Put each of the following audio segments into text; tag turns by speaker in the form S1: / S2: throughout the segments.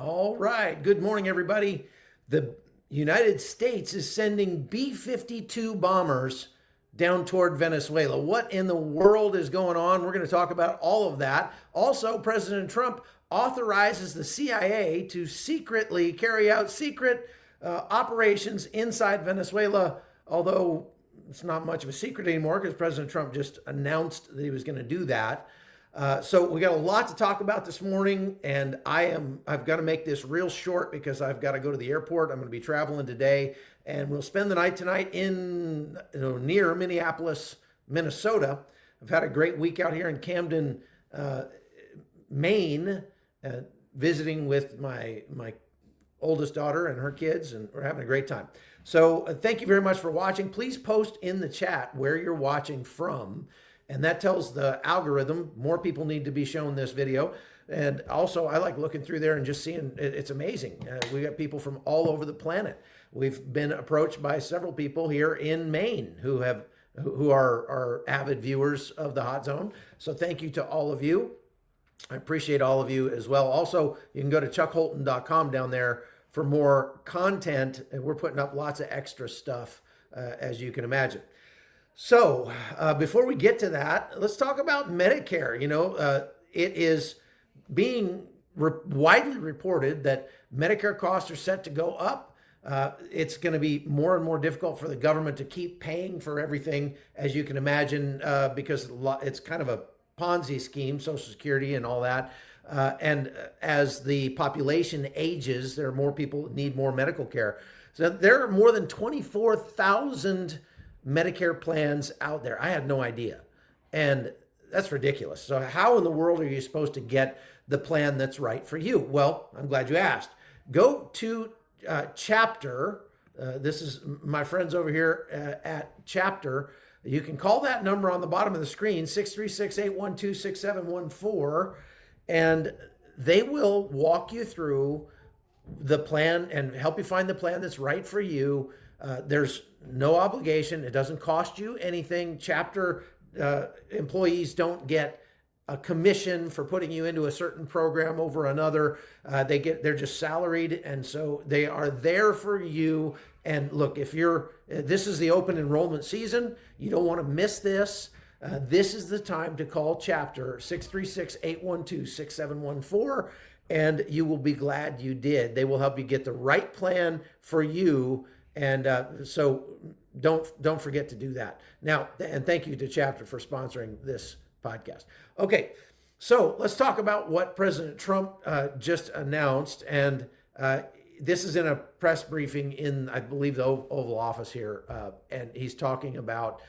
S1: All right. Good morning, everybody. The United States is sending B-52 bombers down toward Venezuela. What in the world is going on? We're going to talk about all of that. Also, President Trump authorizes the CIA to secretly carry out secret operations inside Venezuela, although it's not much of a secret anymore because President Trump just announced that he was going to do that. So we got a lot to talk about this morning, and I've got to make this real short because I've got to go to the airport. I'm going to be traveling today, and we'll spend the night tonight in near Minneapolis, Minnesota. I've had a great week out here in Camden, Maine, visiting with my oldest daughter and her kids, and we're having a great time. So thank you very much for watching. Please post in the chat where you're watching from. And that tells the algorithm more people need to be shown this video. And also, I like looking through there and just seeing, it's amazing. We got people from all over the planet. We've been approached by several people here in Maine who are avid viewers of the Hot Zone. So thank you to all of you. I appreciate all of you as well. Also, you can go to chuckholton.com down there for more content. And we're putting up lots of extra stuff, as you can imagine. So before we get to that, let's talk about Medicare. It is being widely reported that Medicare costs are set to go up. It's going to be more and more difficult for the government to keep paying for everything, as you can imagine, because it's kind of a Ponzi scheme, Social Security and all that. And as the population ages, there are more people that need more medical care. So there are more than 24,000 Medicare plans out there. I had no idea. And that's ridiculous. So how in the world are you supposed to get the plan that's right for you? Well, I'm glad you asked. Go to Chapter. This is my friends over here at Chapter. You can call that number on the bottom of the screen, 636-812-6714, and they will walk you through the plan and help you find the plan that's right for you. There's no obligation. It doesn't cost you anything. Chapter employees don't get a commission for putting you into a certain program over another. They're just salaried, and so they are there for you. And look, this is the open enrollment season. You don't want to miss this. This is the time to call Chapter 636-812-6714, and you will be glad you did. They will help you get the right plan for you. And so don't forget to do that. Now, and thank you to Chapter for sponsoring this podcast. Okay, so let's talk about what President Trump just announced. And this is in a press briefing in, I believe, the Oval Office here. And he's talking about,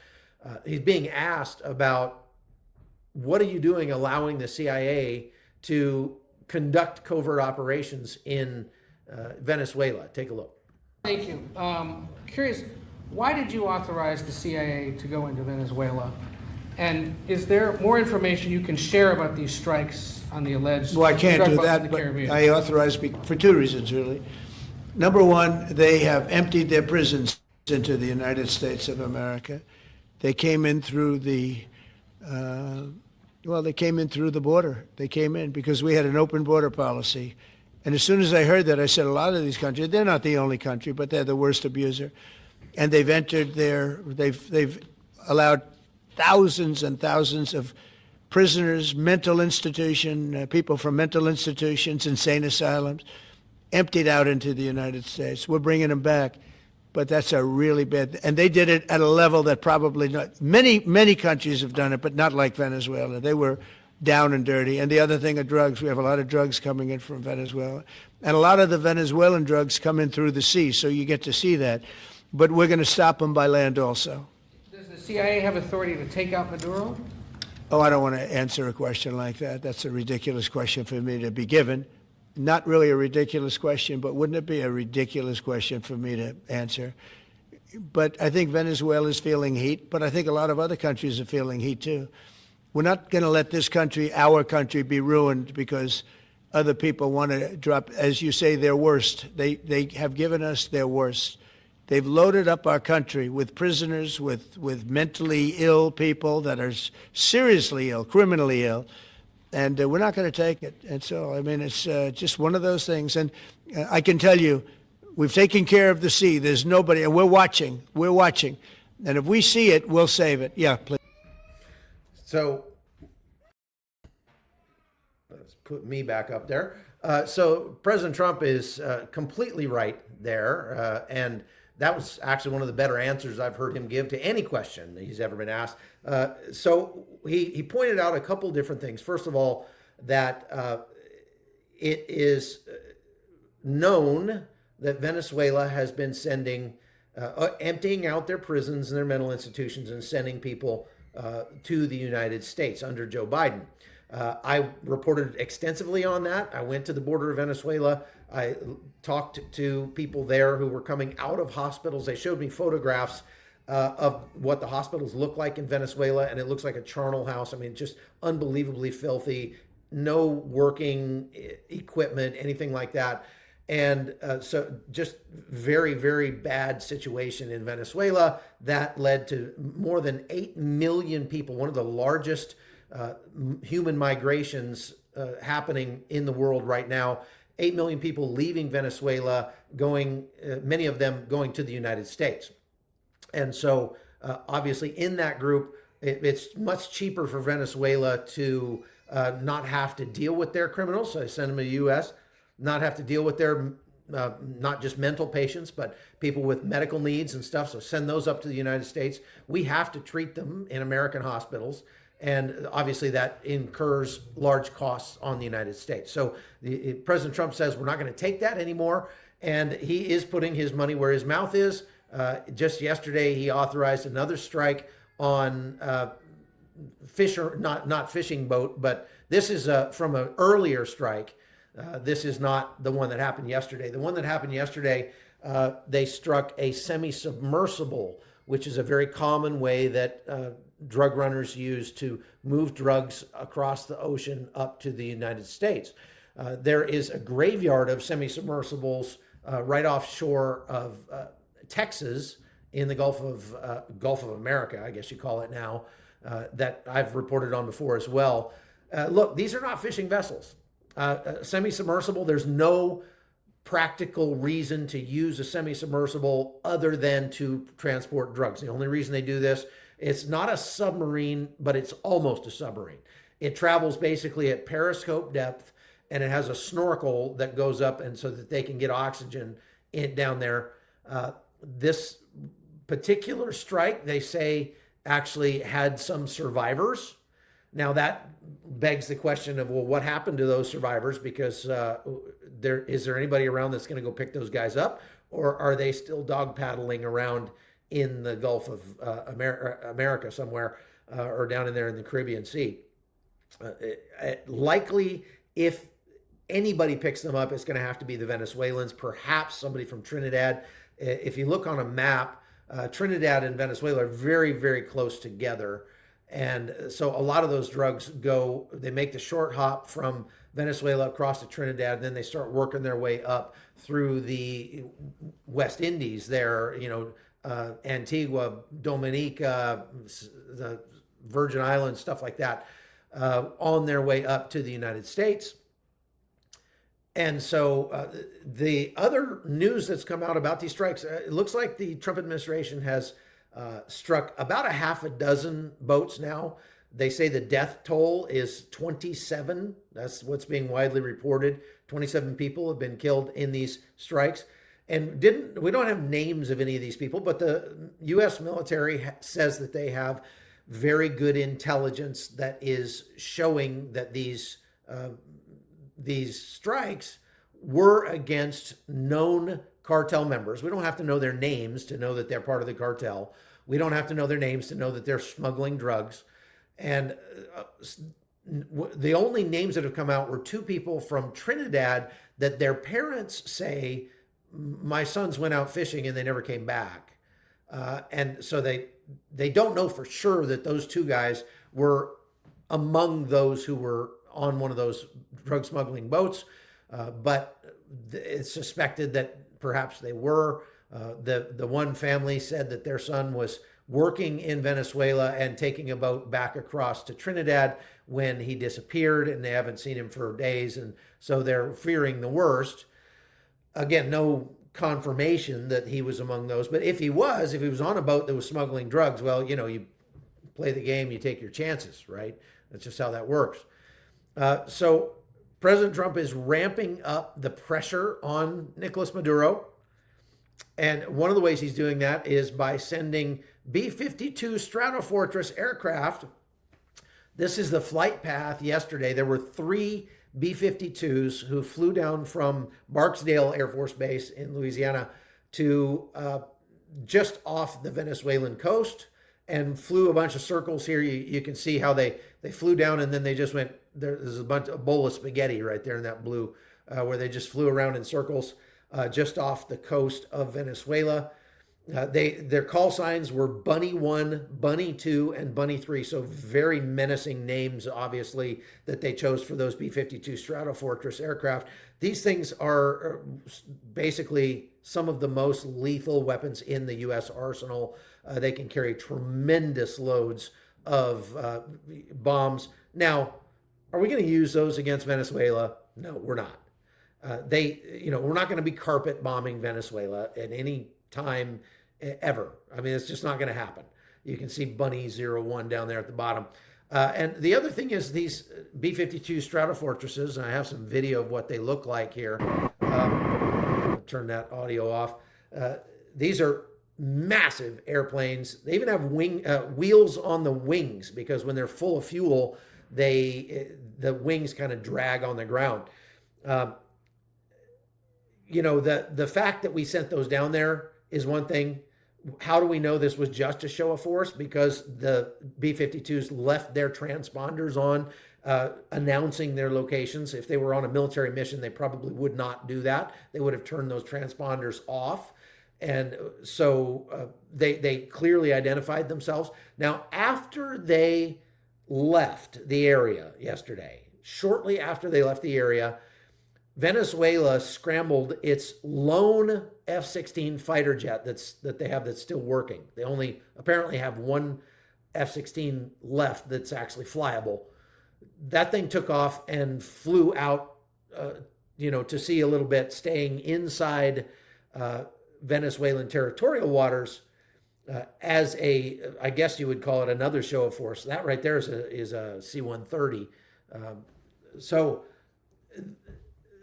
S1: he's being asked about, what are you doing allowing the CIA to conduct covert operations in Venezuela? Take a look.
S2: Thank you. Curious, why did you authorize the CIA to go into Venezuela? And is there more information you can share about these strikes on the alleged?
S3: Well, I can't do that, but
S2: Caribbean?
S3: I authorized for two reasons, really. Number one, they have emptied their prisons into the United States of America. They came in through the, they came in through the border. They came in because we had an open border policy. And as soon as I heard that, I said, a lot of these countries, they're not the only country, but they're the worst abuser. And they've entered they've allowed thousands and thousands of prisoners, mental institution, people from mental institutions, insane asylums, emptied out into the United States. We're bringing them back, but that's a really bad, and they did it at a level that probably not, many countries have done it, but not like Venezuela. They were down and dirty. And the other thing are drugs. We have a lot of drugs coming in from Venezuela. And a lot of the Venezuelan drugs come in through the sea, so you get to see that. But we're going to stop them by land also.
S2: Does the CIA have authority to take out Maduro?
S3: Oh, I don't want to answer a question like that. That's a ridiculous question for me to be given. Not really a ridiculous question, but wouldn't it be a ridiculous question for me to answer? But I think Venezuela is feeling heat, but I think a lot of other countries are feeling heat too. We're not going to let this country, our country, be ruined because other people want to drop, as you say, their worst. They have given us their worst. They've loaded up our country with prisoners, with mentally ill people that are seriously ill, criminally ill, and we're not going to take it. And so, I mean, it's just one of those things. And I can tell you, we've taken care of the sea. There's nobody, and we're watching. We're watching. And if we see it, we'll save it. Yeah, please.
S1: So let's put me back up there. So President Trump is completely right there. And that was actually one of the better answers I've heard him give to any question that he's ever been asked. So he pointed out a couple different things. First of all, that it is known that Venezuela has been sending, emptying out their prisons and their mental institutions and sending people to the United States under Joe Biden. I reported extensively on that. I went to the border of Venezuela. I talked to people there who were coming out of hospitals. They showed me photographs of what the hospitals look like in Venezuela, and it looks like a charnel house. I mean, just unbelievably filthy, no working equipment, anything like that. And so just very, very bad situation in Venezuela that led to more than 8 million people, one of the largest human migrations happening in the world right now. 8 million people leaving Venezuela, going, many of them going to the United States. And so obviously in that group, it's much cheaper for Venezuela to not have to deal with their criminals. So they send them to the U.S., not have to deal with their, not just mental patients, but people with medical needs and stuff. So send those up to the United States. We have to treat them in American hospitals. And obviously that incurs large costs on the United States. So President Trump says we're not going to take that anymore. And he is putting his money where his mouth is. Just yesterday, he authorized another strike on not fishing boat, but this is from an earlier strike. This is not the one that happened yesterday. The one that happened yesterday, they struck a semi-submersible, which is a very common way that drug runners use to move drugs across the ocean up to the United States. There is a graveyard of semi-submersibles right offshore of Texas in the Gulf of America, I guess you call it now, that I've reported on before as well. Look, these are not fishing vessels. Semi-submersible, there's no practical reason to use a semi-submersible other than to transport drugs. The only reason they do this, it's not a submarine, but it's almost a submarine. It travels basically at periscope depth, and it has a snorkel that goes up, and so that they can get oxygen down there. This particular strike, they say, actually had some survivors. Now that begs the question of, well, what happened to those survivors? Because is there anybody around that's going to go pick those guys up, or are they still dog paddling around in the Gulf of America somewhere, or down in there in the Caribbean Sea? Likely, if anybody picks them up, it's going to have to be the Venezuelans, perhaps somebody from Trinidad. If you look on a map, Trinidad and Venezuela are very, very close together. And so a lot of those drugs they make the short hop from Venezuela across to Trinidad, and then they start working their way up through the West Indies there, Antigua, Dominica, the Virgin Islands, stuff like that, on their way up to the United States. And so the other news that's come out about these strikes, it looks like the Trump administration has struck about a half a dozen boats now. They say the death toll is 27. That's what's being widely reported. 27 people have been killed in these strikes. And we don't have names of any of these people, but the U.S. military says that they have very good intelligence that is showing that these strikes were against known cartel members. We don't have to know their names to know that they're part of the cartel. We don't have to know their names to know that they're smuggling drugs. And the only names that have come out were two people from Trinidad that their parents say, my sons went out fishing and they never came back. And so they don't know for sure that those two guys were among those who were on one of those drug smuggling boats, but it's suspected that perhaps they were. The one family said that their son was working in Venezuela and taking a boat back across to Trinidad when he disappeared, and they haven't seen him for days, and so they're fearing the worst. Again, no confirmation that he was among those, but if he was on a boat that was smuggling drugs, well, you play the game, you take your chances, right? That's just how that works. So President Trump is ramping up the pressure on Nicolas Maduro. And one of the ways he's doing that is by sending B-52 Stratofortress aircraft. This is the flight path yesterday. There were 3 B-52s who flew down from Barksdale Air Force Base in Louisiana to just off the Venezuelan coast and flew a bunch of circles here. You can see how they flew down, and then they just went, there's a bowl of spaghetti right there in that blue, where they just flew around in circles just off the coast of Venezuela. Their call signs were Bunny 1, Bunny 2, and Bunny 3. So very menacing names, obviously, that they chose for those B-52 Stratofortress aircraft. These things are basically some of the most lethal weapons in the U.S. arsenal. They can carry tremendous loads of bombs. Now, are we going to use those against Venezuela? No, we're not. We're not going to be carpet bombing Venezuela at any time ever. I mean, it's just not going to happen. You can see Bunny 01 down there at the bottom. And the other thing is these B-52 Stratofortresses, and I have some video of what they look like here. Turn that audio off. These are massive airplanes. They even have wheels on the wings, because when they're full of fuel, the wings kind of drag on the ground. The fact that we sent those down there is one thing. How do we know this was just a show of force? Because the B-52s left their transponders on, announcing their locations. If they were on a military mission, they probably would not do that. They would have turned those transponders off. And so they clearly identified themselves. Now, after they left the area yesterday, shortly after they left the area, Venezuela scrambled its lone F-16 fighter jet that they have that's still working. They only apparently have one F-16 left that's actually flyable. That thing took off and flew out, to sea a little bit, staying inside Venezuelan territorial waters as I guess you would call it another show of force. That right there is a C-130.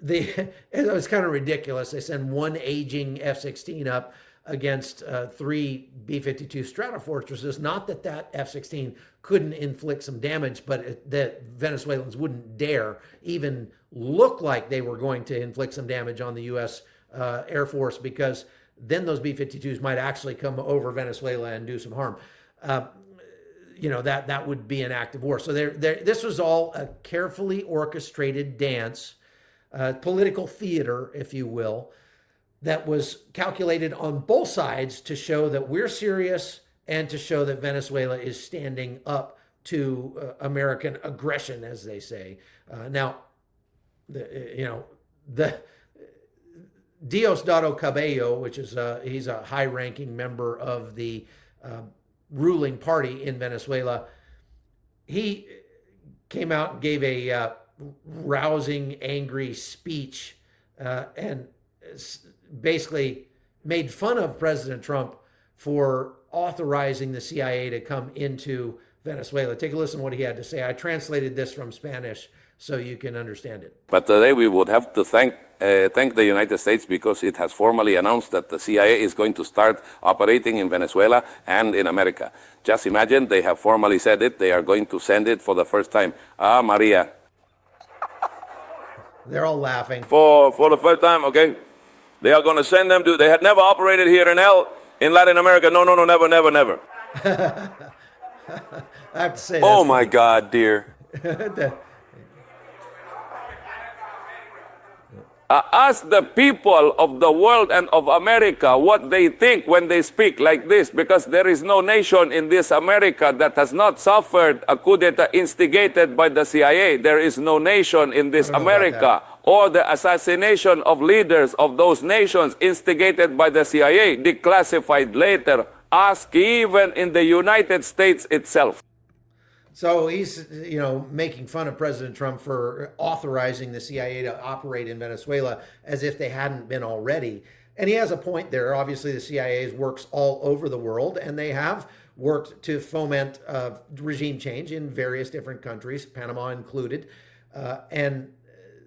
S1: It was kind of ridiculous. They send one aging F-16 up against 3 B-52 Stratofortresses. Not that F-16 couldn't inflict some damage, but that Venezuelans wouldn't dare even look like they were going to inflict some damage on the U.S. Air Force, because then those B-52s might actually come over Venezuela and do some harm. That would be an act of war. So this was all a carefully orchestrated dance, political theater, if you will, that was calculated on both sides to show that we're serious and to show that Venezuela is standing up to American aggression, as they say. Diosdado Cabello, which is he's a high-ranking member of the ruling party in Venezuela, he came out and gave a rousing, angry speech and basically made fun of President Trump for authorizing the CIA to come into Venezuela. Take a listen to what he had to say. I translated this from Spanish so you can understand it.
S4: But today we would have to thank the United States, because it has formally announced that the CIA is going to start operating in Venezuela and in America. Just imagine, they have formally said it. They are going to send it for the first time. Ah, Maria.
S1: They're all laughing.
S4: For the first time, okay? They are going to send them to, they had never operated here in Latin America. No, never.
S1: I have to say,
S4: oh my funny. God, dear. Ask the people of the world and of America what they think when they speak like this, because there is no nation in this America that has not suffered a coup d'etat instigated by the CIA. There is no nation in this America or the assassination of leaders of those nations instigated by the CIA, declassified later. Ask even in the United States itself.
S1: So he's, making fun of President Trump for authorizing the CIA to operate in Venezuela as if they hadn't been already. And he has a point there. Obviously, the CIA works all over the world, and they have worked to foment regime change in various different countries, Panama included. And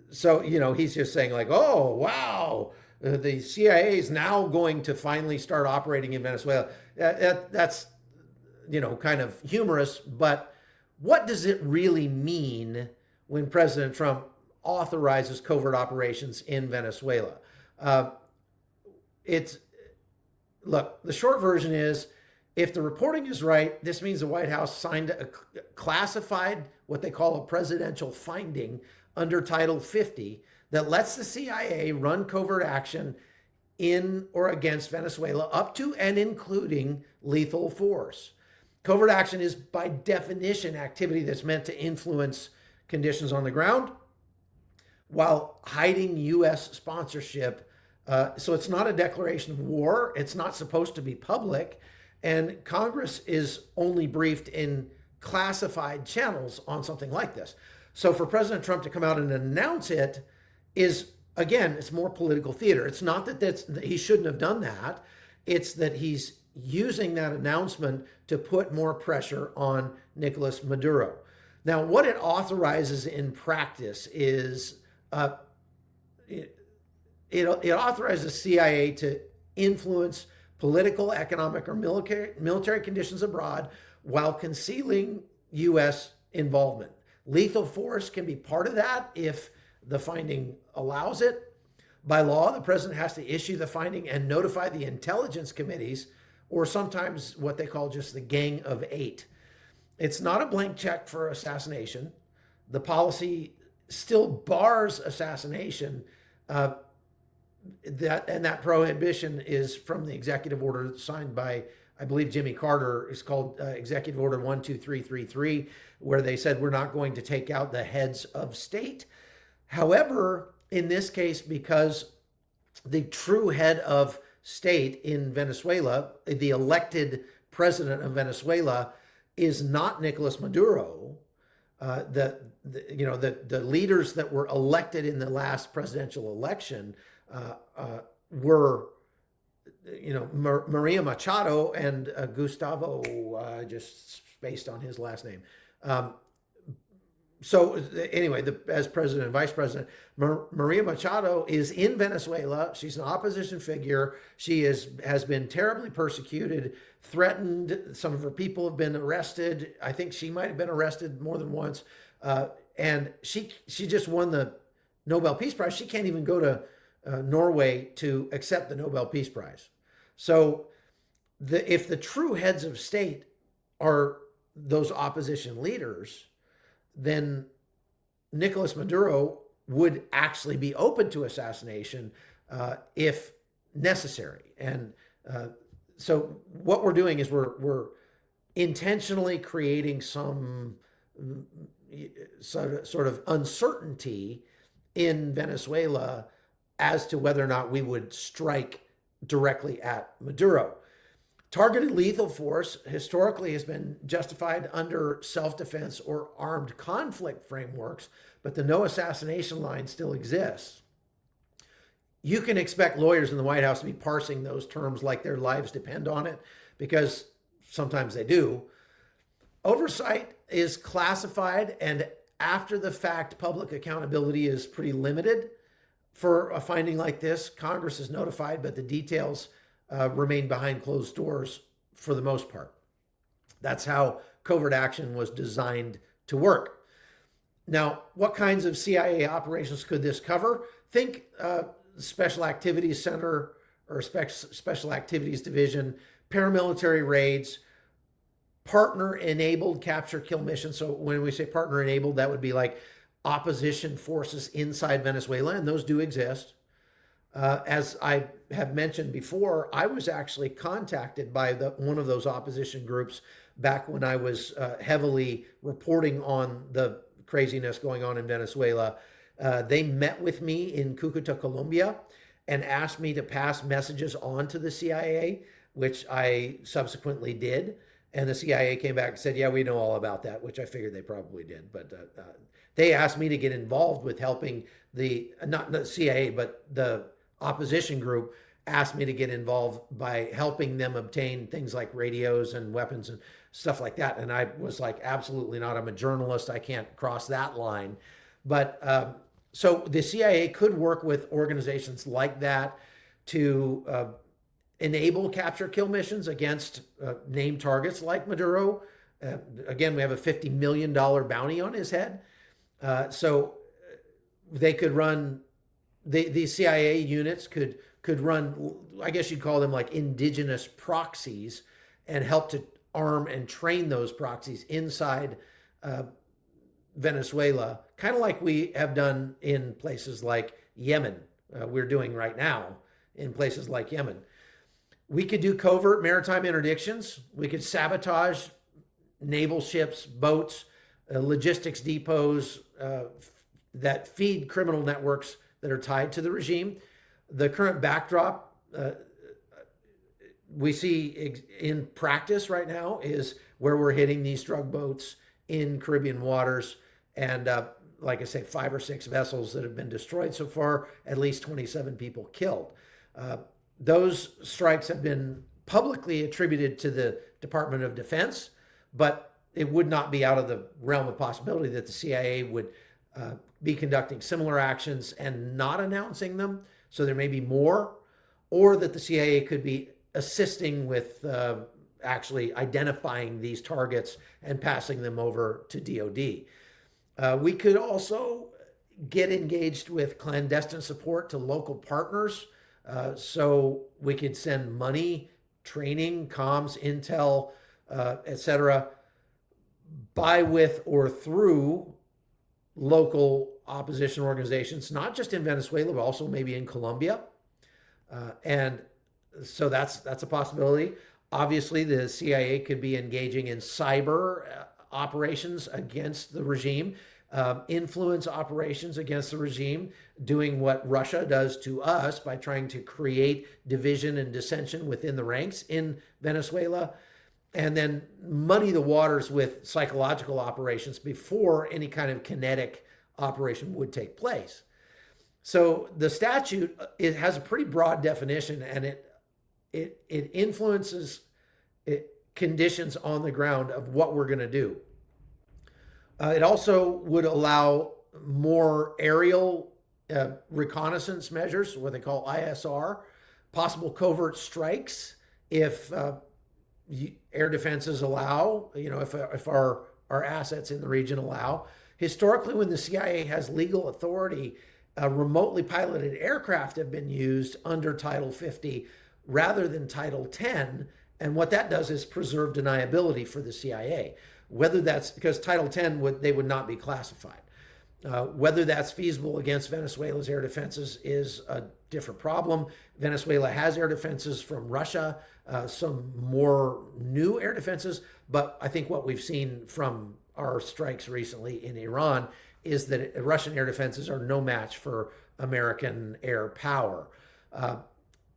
S1: so, he's just saying like, oh, wow, the CIA is now going to finally start operating in Venezuela. That's, kind of humorous, but what does it really mean when President Trump authorizes covert operations in Venezuela? Look, the short version is, if the reporting is right, this means the White House signed a classified, what they call a presidential finding under Title 50 that lets the CIA run covert action in or against Venezuela up to and including lethal force. Covert action is by definition activity that's meant to influence conditions on the ground while hiding U.S. sponsorship. So it's not a declaration of war. It's not supposed to be public. And Congress is only briefed in classified channels on something like this. So for President Trump to come out and announce it is, again, it's more political theater. It's not that he shouldn't have done that. It's that he's using that announcement to put more pressure on Nicolas Maduro. Now, what it authorizes in practice is it authorizes CIA to influence political, economic, or military conditions abroad while concealing U.S. involvement. Lethal force can be part of that if the finding allows it. By law, the president has to issue the finding and notify the intelligence committees, or sometimes what they call just the Gang of Eight. It's not a blank check for assassination. The policy still bars assassination. That prohibition is from the executive order signed by, I believe, Jimmy Carter. It's called Executive Order 12333, where they said we're not going to take out the heads of state. However, in this case, because the true head of state in Venezuela, the elected president of Venezuela, is not Nicolas Maduro. The leaders that were elected in the last presidential election were, Maria Machado and Gustavo, just spaced on his last name. So anyway, as president and vice president, Maria Machado is in Venezuela. She's an opposition figure. She has been terribly persecuted, threatened. Some of her people have been arrested. I think she might have been arrested more than once. And she just won the Nobel Peace Prize. She can't even go to Norway to accept the Nobel Peace Prize. So if the true heads of state are those opposition leaders, then Nicolas Maduro would actually be open to assassination if necessary. And so what we're doing is we're intentionally creating some sort of uncertainty in Venezuela as to whether or not we would strike directly at Maduro. Targeted lethal force historically has been justified under self-defense or armed conflict frameworks, but the no assassination line still exists. You can expect lawyers in the White House to be parsing those terms like their lives depend on it, because sometimes they do. Oversight is classified, and after the fact, public accountability is pretty limited. For a finding like this, Congress is notified, but the details remain behind closed doors for the most part. That's how covert action was designed to work. Now, what kinds of CIA operations could this cover? Think Special Activities Center or Special Activities Division, paramilitary raids, partner-enabled capture-kill missions. So when we say partner-enabled, that would be like opposition forces inside Venezuela, and those do exist. As I have mentioned before, I was actually contacted by one of those opposition groups back when I was heavily reporting on the craziness going on in Venezuela. They met with me in Cucuta, Colombia, and asked me to pass messages on to the CIA, which I subsequently did. And the CIA came back and said, yeah, we know all about that, which I figured they probably did. But they asked me to get involved with helping not the CIA, but the opposition group asked me to get involved by helping them obtain things like radios and weapons and stuff like that. And I was like, absolutely not. I'm a journalist. I can't cross that line. But so the CIA could work with organizations like that to enable capture kill missions against named targets like Maduro. Again, we have a $50 million bounty on his head. So they could run, the CIA units could run, I guess you'd call them like indigenous proxies, and help to arm and train those proxies inside Venezuela, kind of like we have done in places like Yemen. We're doing right now in places like Yemen. We could do covert maritime interdictions. We could sabotage naval ships, boats, logistics depots that feed criminal networks that are tied to the regime. The current backdrop we see in practice right now is where we're hitting these drug boats in Caribbean waters. And like I say, 5 or 6 vessels that have been destroyed so far, at least 27 people killed. Those strikes have been publicly attributed to the Department of Defense, but it would not be out of the realm of possibility that the CIA would be conducting similar actions and not announcing them. So there may be more, or that the CIA could be assisting with actually identifying these targets and passing them over to DOD. We could also get engaged with clandestine support to local partners. So we could send money, training, comms, intel, etc., by, with, or through local opposition organizations, not just in Venezuela, but also maybe in Colombia. And so that's a possibility. Obviously, the CIA could be engaging in cyber operations against the regime, influence operations against the regime, doing what Russia does to us by trying to create division and dissension within the ranks in Venezuela, and then muddy the waters with psychological operations before any kind of kinetic operation would take place. So the statute, it has a pretty broad definition, and it influences conditions on the ground of what we're going to do. It also would allow more aerial reconnaissance measures, what they call ISR, possible covert strikes if air defenses allow, if our assets in the region allow. Historically, when the CIA has legal authority, remotely piloted aircraft have been used under Title 50 rather than Title 10. And what that does is preserve deniability for the CIA. Whether that's because Title 10 they would not be classified. Whether that's feasible against Venezuela's air defenses is a different problem. Venezuela has air defenses from Russia, some more new air defenses, but I think what we've seen from our strikes recently in Iran is that Russian air defenses are no match for American air power.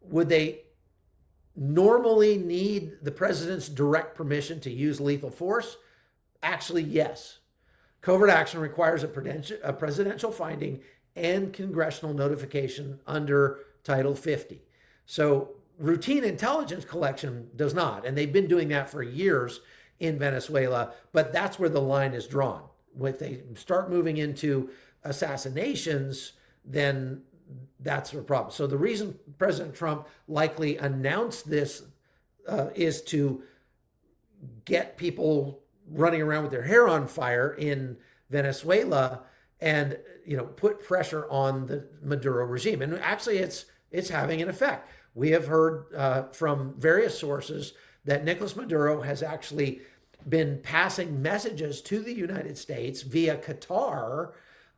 S1: Would they normally need the president's direct permission to use lethal force? Actually, yes. Covert action requires a presidential finding and congressional notification under Title 50. So routine intelligence collection does not, and they've been doing that for years in Venezuela, but that's where the line is drawn. When they start moving into assassinations, then that's a problem. So the reason President Trump likely announced this is to get people running around with their hair on fire in Venezuela and put pressure on the Maduro regime. And actually it's having an effect. We have heard from various sources that Nicolas Maduro has actually been passing messages to the United States via Qatar,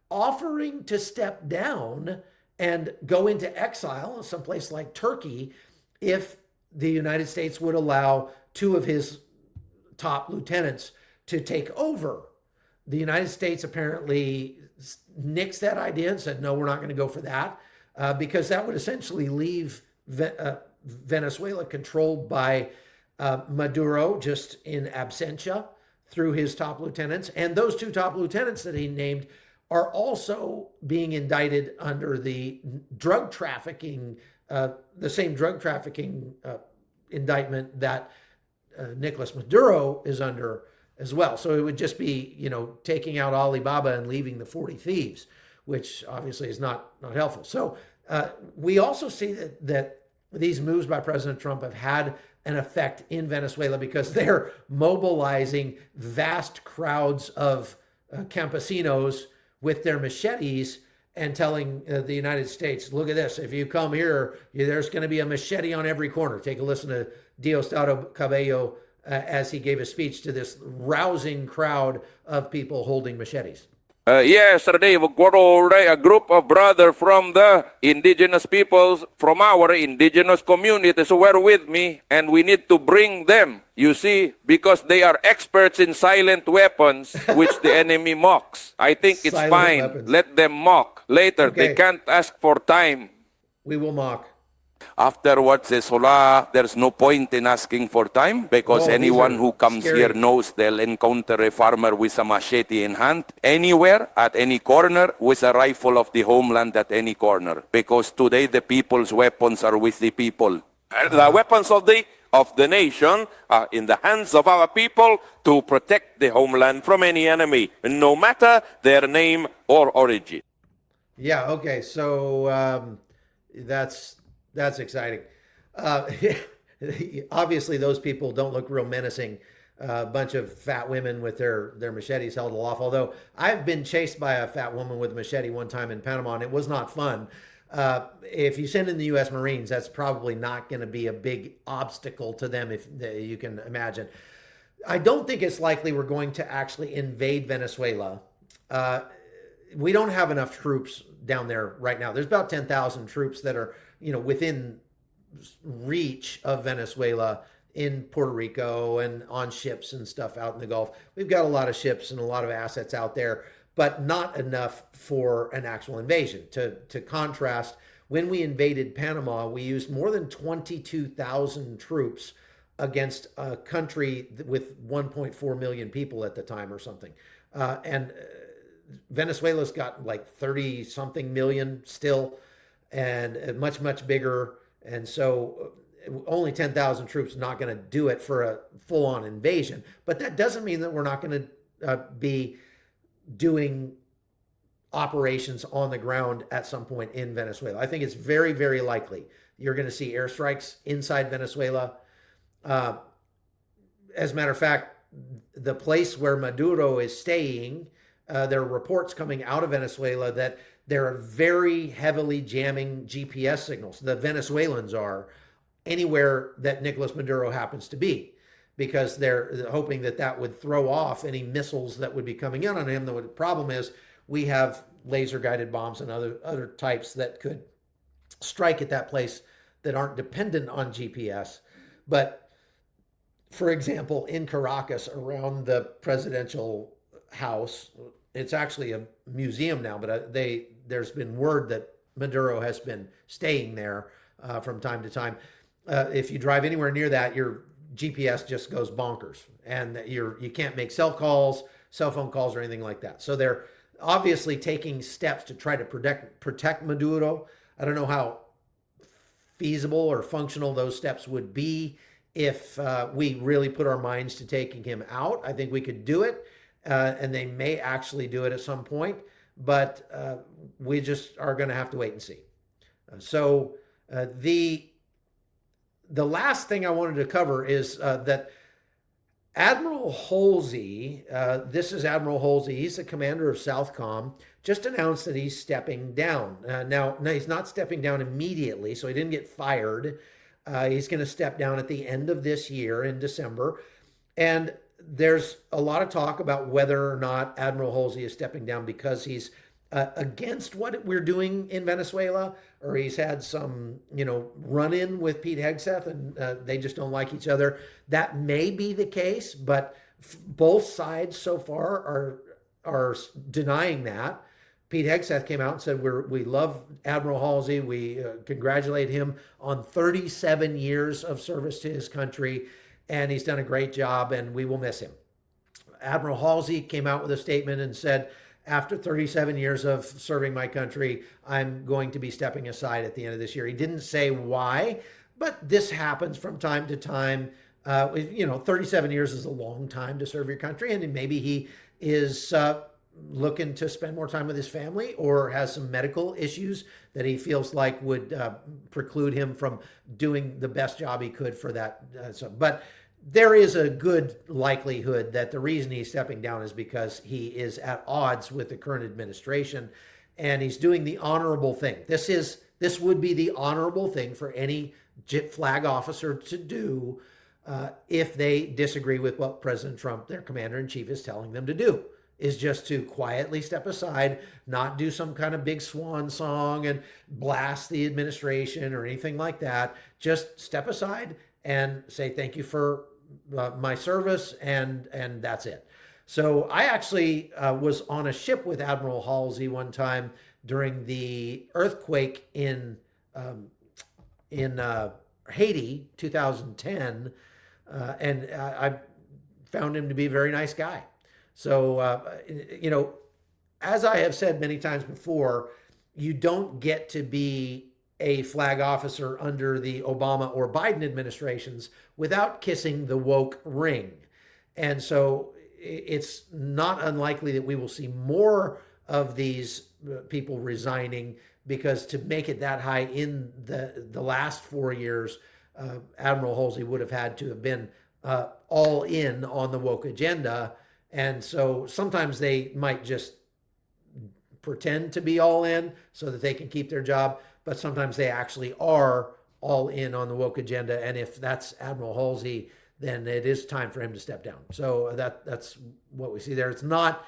S1: offering to step down and go into exile someplace like Turkey if the United States would allow 2 of his top lieutenants to take over. The United States apparently nixed that idea and said, no, we're not going to go for that, because that would essentially leave Venezuela controlled by Maduro, just in absentia, through his top lieutenants. And those two top lieutenants that he named are also being indicted under the drug trafficking, the same drug trafficking indictment that Nicolas Maduro is under as well. So it would just be, taking out Alibaba and leaving the 40 thieves, which obviously is not helpful. So we also see that these moves by President Trump have had an effect in Venezuela because they're mobilizing vast crowds of campesinos with their machetes and telling the United States, look at this, if you come here, there's going to be a machete on every corner. Take a listen to Diosdado Cabello as he gave a speech to this rousing crowd of people holding machetes.
S4: Yesterday, a group of brothers from the indigenous peoples, from our indigenous communities were with me, and we need to bring them, you see, because they are experts in silent weapons, which the enemy mocks. I think it's
S1: Silent
S4: fine.
S1: weapons.
S4: Let them mock. Later,
S1: Okay.
S4: they can't ask for time.
S1: We will mock.
S4: Afterwards, says, hola, there's no point in asking for time because
S1: Oh, these
S4: anyone
S1: are
S4: who comes
S1: scary.
S4: here knows they'll encounter a farmer with a machete in hand anywhere, at any corner, with a rifle of the homeland at any corner. Because today the people's weapons are with the people.
S5: The weapons of the nation are in the hands of our people to protect the homeland from any enemy, no matter their name or origin.
S1: Yeah, okay. So that's exciting. Obviously, those people don't look real menacing. A bunch of fat women with their machetes held aloft. Although I've been chased by a fat woman with a machete one time in Panama, and it was not fun. If you send in the U.S. Marines, that's probably not going to be a big obstacle to them, if you can imagine. I don't think it's likely we're going to actually invade Venezuela. We don't have enough troops down there right now. There's about 10,000 troops that are, within reach of Venezuela in Puerto Rico and on ships and stuff out in the Gulf. We've got a lot of ships and a lot of assets out there, but not enough for an actual invasion. To contrast, when we invaded Panama, we used more than 22,000 troops against a country with 1.4 million people at the time or something. And Venezuela's got like 30 something million still, and much, much bigger. And so only 10,000 troops not going to do it for a full-on invasion. But that doesn't mean that we're not going to be doing operations on the ground at some point in Venezuela. I think it's very, very likely you're going to see airstrikes inside Venezuela. As a matter of fact, the place where Maduro is staying, there are reports coming out of Venezuela that they're very heavily jamming GPS signals. The Venezuelans are anywhere that Nicolas Maduro happens to be, because they're hoping that would throw off any missiles that would be coming in on him. The problem is we have laser guided bombs and other types that could strike at that place that aren't dependent on GPS. But for example, in Caracas, around the presidential house, it's actually a museum now, but there's been word that Maduro has been staying there from time to time. If you drive anywhere near that, your GPS just goes bonkers, and you can't make cell phone calls or anything like that. So they're obviously taking steps to try to protect Maduro. I don't know how feasible or functional those steps would be if we really put our minds to taking him out. I think we could do it. And they may actually do it at some point, but we just are going to have to wait and see. So the last thing I wanted to cover is that Admiral Halsey, this is Admiral Halsey, he's the commander of Southcom, just announced that he's stepping down. Now, he's not stepping down immediately, so he didn't get fired. He's going to step down at the end of this year in December. And there's a lot of talk about whether or not Admiral Halsey is stepping down because he's against what we're doing in Venezuela, or he's had some, run-in with Pete Hegseth, and they just don't like each other. That may be the case, but both sides so far are denying that. Pete Hegseth came out and said, we love Admiral Halsey. We congratulate him on 37 years of service to his country. and he's done a great job, and we will miss him. Admiral Halsey came out with a statement and said, after 37 years of serving my country, I'm going to be stepping aside at the end of this year. He didn't say why, but this happens from time to time. 37 years is a long time to serve your country, and maybe he is looking to spend more time with his family, or has some medical issues that he feels like would preclude him from doing the best job he could for that. But there is a good likelihood that the reason he's stepping down is because he is at odds with the current administration, and he's doing the honorable thing. This would be the honorable thing for any flag officer to do if they disagree with what President Trump, their commander-in-chief, is telling them to do, is just to quietly step aside, not do some kind of big swan song and blast the administration or anything like that. Just step aside and say, thank you for my service, and that's it. So I actually was on a ship with Admiral Halsey one time during the earthquake in Haiti, 2010, and I found him to be a very nice guy. So, as I have said many times before, you don't get to be a flag officer under the Obama or Biden administrations without kissing the woke ring. And so it's not unlikely that we will see more of these people resigning, because to make it that high in the last 4 years, Admiral Halsey would have had to have been all in on the woke agenda. And so sometimes they might just pretend to be all in so that they can keep their job, but sometimes they actually are all in on the woke agenda. And if that's Admiral Halsey, then it is time for him to step down. So that's what we see there. It's not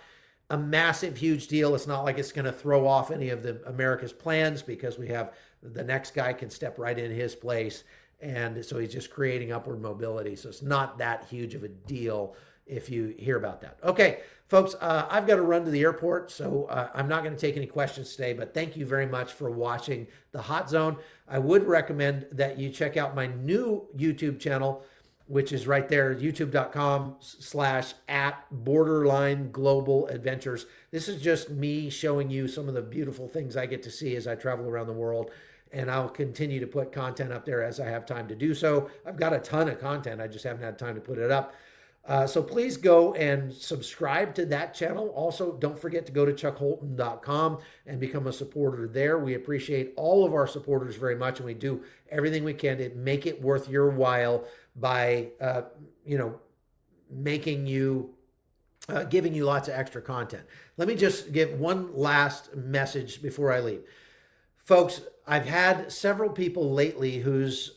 S1: a massive, huge deal. It's not like it's going to throw off any of the America's plans, because we have the next guy can step right in his place. And so he's just creating upward mobility. So it's not that huge of a deal if you hear about that. Okay, folks, I've got to run to the airport, so I'm not going to take any questions today, but thank you very much for watching The Hot Zone. I would recommend that you check out my new YouTube channel, which is right there, youtube.com/@borderline global adventures. This is just me showing you some of the beautiful things I get to see as I travel around the world. And I'll continue to put content up there as I have time to do so. I've got a ton of content. I just haven't had time to put it up. So please go and subscribe to that channel. Also, don't forget to go to chuckholton.com and become a supporter there. We appreciate all of our supporters very much, and we do everything we can to make it worth your while by, making you, giving you lots of extra content. Let me just give one last message before I leave. Folks, I've had several people lately whose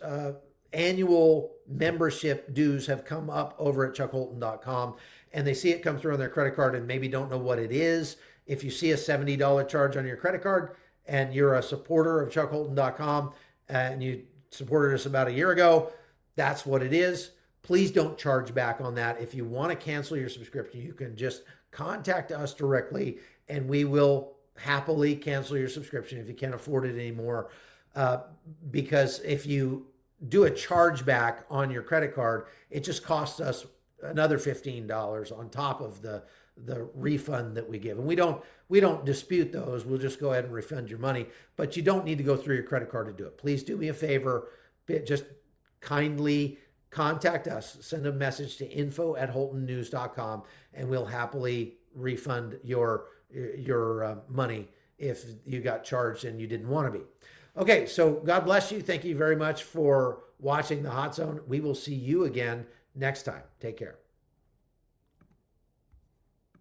S1: annual membership dues have come up over at chuckholton.com, and they see it come through on their credit card and maybe don't know what it is. If you see a $70 charge on your credit card and you're a supporter of chuckholton.com and you supported us about a year ago, that's what it is. Please don't charge back on that. If you want to cancel your subscription, you can just contact us directly, and we will happily cancel your subscription if you can't afford it anymore. Because if you do a chargeback on your credit card, it just costs us another $15 on top of the refund that we give. And we don't dispute those. We'll just go ahead and refund your money, but you don't need to go through your credit card to do it. Please do me a favor. Just kindly contact us. Send a message to info@holtonnews.com, and we'll happily refund your money if you got charged and you didn't want to be. Okay, so God bless you. Thank you very much for watching The Hot Zone. We will see you again next time. Take care.